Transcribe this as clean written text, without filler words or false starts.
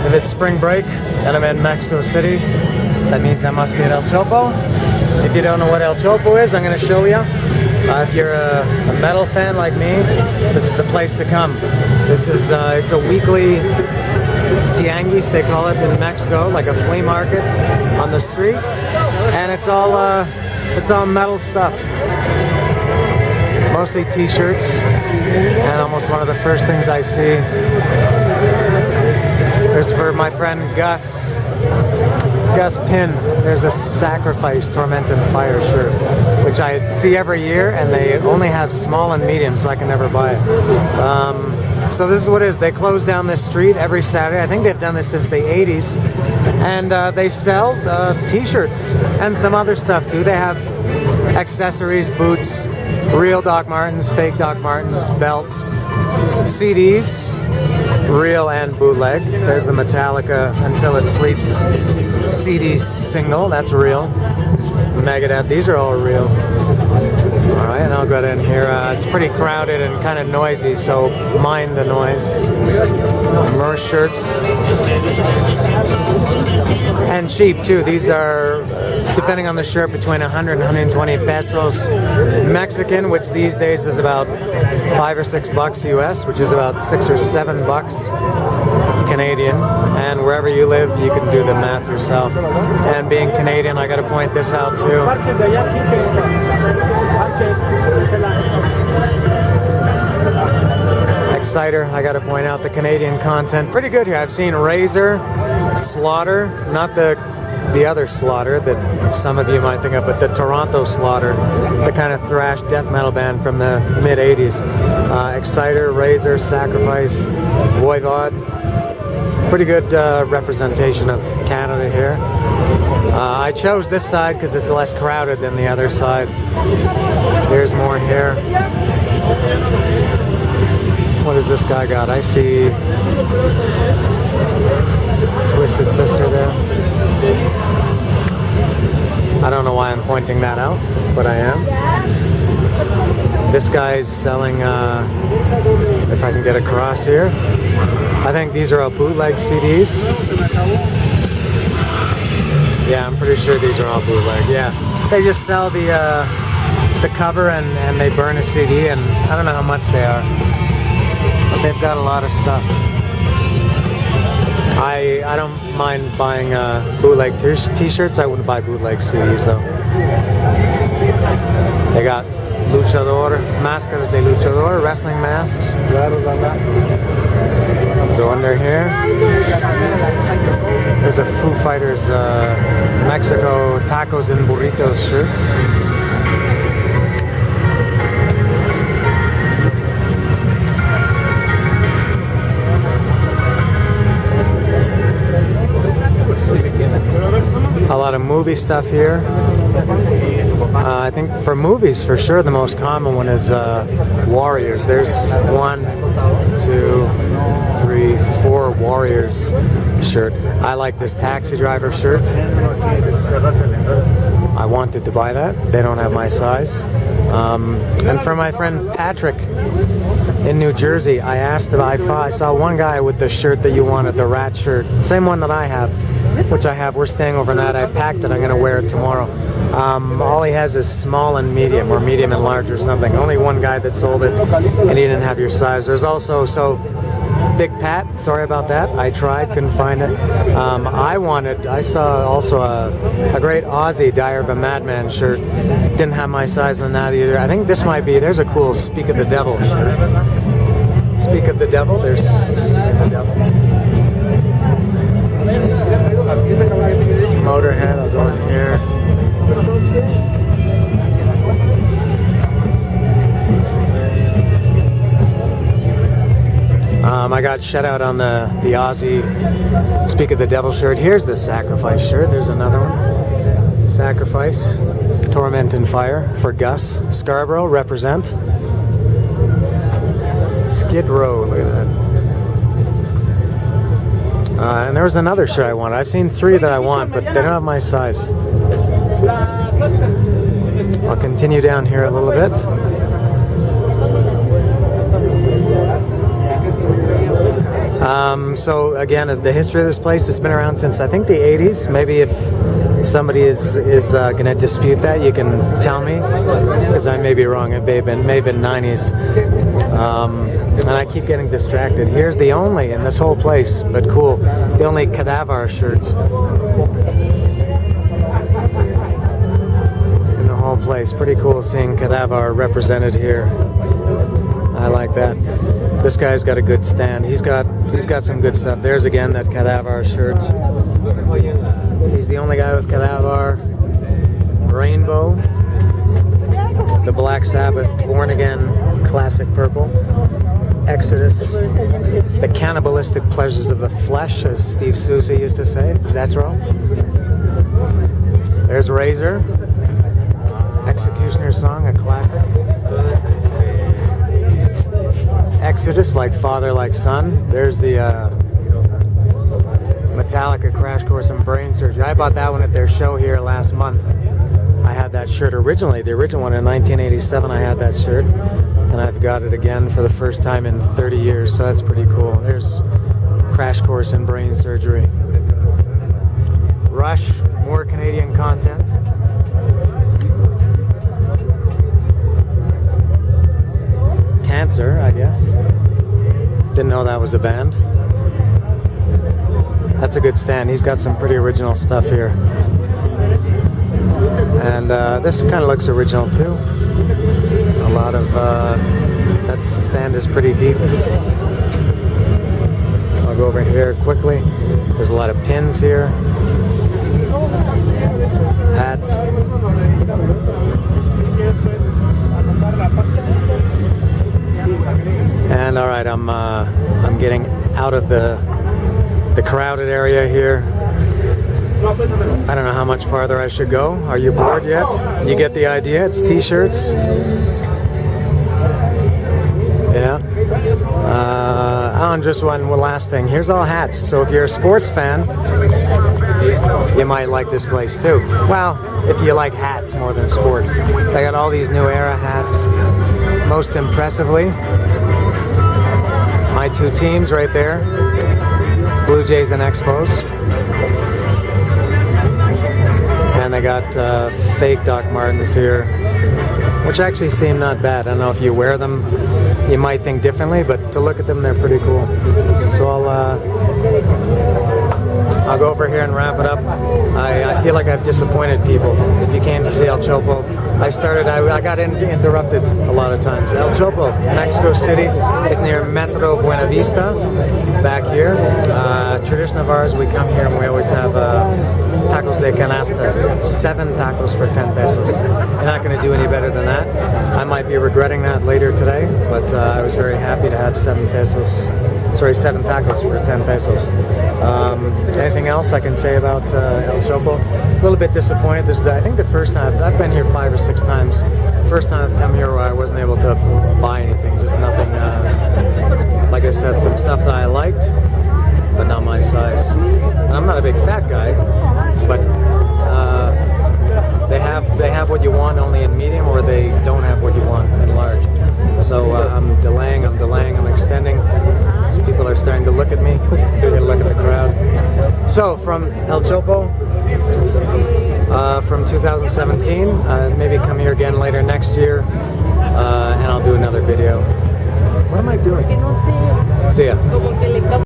If it's spring break and I'm in Mexico City, that means I must be at El Chopo. If you don't know what El Chopo is, I'm going to show you. If you're a metal fan like me, this is the place to come. This is it's a weekly tianguis, they call it in Mexico, like a flea market on the street, and it's all metal stuff. Mostly t-shirts, and almost one of the first things I see is for my friend Gus Pin. There's a Sacrifice Torment and Fire shirt, which I see every year, and they only have small and medium, so I can never buy it. So this is what it is. They close down this street every Saturday. I think they've done this since the 80s, and they sell t-shirts and some other stuff too. They have accessories, boots, real Doc Martens, fake Doc Martens, belts, CDs, real and bootleg. There's the Metallica Until It Sleeps CD single, that's real. Megadeth, these are all real. Alright, and I'll go in here. It's pretty crowded and kind of noisy, so mind the noise. Merch shirts. And cheap too. These are, depending on the shirt, between 100 and 120 pesos Mexican, which these days is about $5 or $6 US, which is about $6 or $7 Canadian. And wherever you live, you can do the math yourself. And being Canadian, I gotta point this out too. Exciter, I gotta point out the Canadian content. Pretty good here. I've seen Razor, Slaughter, not the other Slaughter that some of you might think of, but the Toronto Slaughter, the kind of thrash death metal band from the mid-80s. Exciter, Razor, Sacrifice, Voivod. Pretty good representation of Canada here. I chose this side because it's less crowded than the other side. There's more here. What has this guy got? I see Twisted Sister there. I don't know why I'm pointing that out, but I am. This guy's selling, if I can get across here, I think these are all bootleg CDs. Yeah, I'm pretty sure these are all bootleg, yeah. They just sell the cover and they burn a CD, and I don't know how much they are. But they've got a lot of stuff. I don't mind buying bootleg t-shirts. I wouldn't buy bootleg CDs though. They got luchador, máscaras de luchador, wrestling masks. Go under here. There's a Foo Fighters Mexico Tacos and Burritos shirt. A lot of movie stuff here. I think for movies, for sure, the most common one is Warriors. There's 1, 2, 3, 4 Warriors shirt. I like this Taxi Driver shirt. I wanted to buy that. They don't have my size. And for my friend Patrick in New Jersey, I asked if I saw one guy with the shirt that you wanted, the rat shirt. Same one that I have, which I have. We're staying overnight. I packed it. I'm going to wear it tomorrow. All he has is small and medium, or medium and large or something. Only one guy that sold it, and he didn't have your size. There's also, Big Pat, sorry about that. I tried, couldn't find it. I saw also a great Aussie Dire of a Madman shirt. Didn't have my size on that either. I think this might be, there's a cool Speak of the Devil shirt. Speak of the Devil, there's Speak of the Devil. Motorhead, I'll go in here. I got shut out on the Aussie Speak of the Devil shirt. Here's the Sacrifice shirt. There's another one. Sacrifice, Torment and Fire for Gus. Scarborough, represent. Skid Row, look at that. And there was another shirt I wanted. I've seen 3 that I want, but they don't have my size. I'll continue down here a little bit. So again, the history of this place has been around since I think the 80s. Maybe if somebody is going to dispute that, you can tell me, because I may be wrong. It may have been 90s. And I keep getting distracted. Here's the only in this whole place, but cool, the only cadaver shirt in the whole place. Pretty cool seeing cadaver represented here. I like that. This guy's got a good stand. He's got some good stuff. There's again that cadaver shirt. He's the only guy with cadaver. Rainbow. The Black Sabbath Born Again classic purple. Exodus. The cannibalistic pleasures of the flesh, as Steve Sousa used to say. Zetro. There's Razor. Executioner's Song, a classic. Exodus, like father, like son. There's the Metallica Crash Course in Brain Surgery. I bought that one at their show here last month. I had that shirt originally, the original one in 1987. I had that shirt, and I've got it again for the first time in 30 years, so that's pretty cool. There's Crash Course in Brain Surgery. Rush, more Canadian content. Cancer, I guess. Didn't know that was a band. That's a good stand. He's got some pretty original stuff here. And this kind of looks original too. A lot of that stand is pretty deep. I'll go over here quickly. There's a lot of pins here. Hats. And all right, I'm getting out of the crowded area here. I don't know how much farther I should go. Are you bored yet? You get the idea. It's t-shirts. Yeah. And just one last thing. Here's all hats. So if you're a sports fan, you might like this place too. Well, if you like hats more than sports. They got all these new era hats. Most impressively, my two teams right there, Blue Jays and Expos. And they got fake Doc Martens here, which actually seem not bad. I don't know if you wear them, you might think differently, but to look at them, they're pretty cool. So I'll go over here and wrap it up. I feel like I've disappointed people. If you came to see El Chopo, I got interrupted a lot of times. El Chopo, Mexico City, is near Metro Buena Vista, back here. Tradition of ours, we come here and we always have tacos de canasta, 7 tacos for 10 pesos. You're not going to do any better than that. I might be regretting that later today, but I was very happy to have 7 tacos for 10 pesos. Anything else I can say about El Chopo? A little bit disappointed. This is, I think, the first time. I've been here 5 or 6 times. First time I've come here where I wasn't able to buy anything. Just nothing. Like I said, some stuff that I liked, but not my size. And I'm not a big fat guy, but they have what you want only in medium, or they don't have what you want in large. So I'm delaying, I'm extending. So people are starting to look at me. Get a look at the crowd. So from El Chopo, from 2017, maybe come here again later next year, and I'll do another video. What am I doing? See ya.